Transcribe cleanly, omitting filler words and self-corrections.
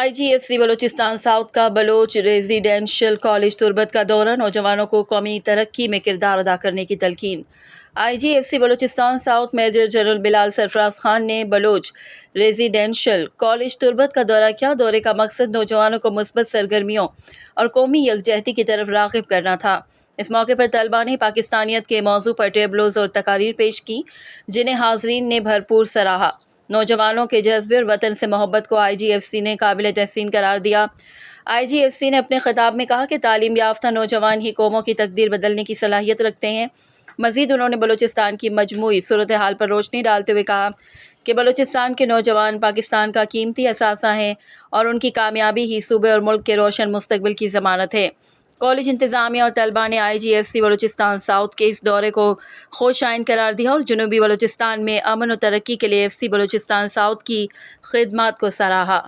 IGFC Balochistan south کا Baloch residential college تربت کا دورہ، نوجوانوں کو قومی ترقی میں کردار ادا کرنے کی تلقین۔ IGFC Balochistan south major general Bilal Sarfraz Khan نے بلوچ ریزیڈینشل کالج تربت کا دورہ کیا۔ دورے کا مقصد نوجوانوں کو مثبت سرگرمیوں اور قومی یکجہتی کی طرف راغب کرنا تھا۔ اس موقع پر طلباء نے پاکستانیت کے موضوع پر ٹیبلوز اور تقاریر پیش کی، جنہیں حاضرین نے بھرپور سراہا۔ نوجوانوں کے جذبے اور وطن سے محبت کو IGFC نے قابل تحسین قرار دیا۔ IGFC نے اپنے خطاب میں کہا کہ تعلیم یافتہ نوجوان ہی قوموں کی تقدیر بدلنے کی صلاحیت رکھتے ہیں۔ مزید انہوں نے بلوچستان کی مجموعی صورتحال پر روشنی ڈالتے ہوئے کہا کہ بلوچستان کے نوجوان پاکستان کا قیمتی اثاثہ ہیں اور ان کی کامیابی ہی صوبے اور ملک کے روشن مستقبل کی ضمانت ہے۔ کالج انتظامیہ اور طلباء نے IGFC بلوچستان ساؤتھ کے اس دورے کو خوش آئند قرار دیا اور جنوبی بلوچستان میں امن و ترقی کے لیے FC بلوچستان ساؤتھ کی خدمات کو سراہا۔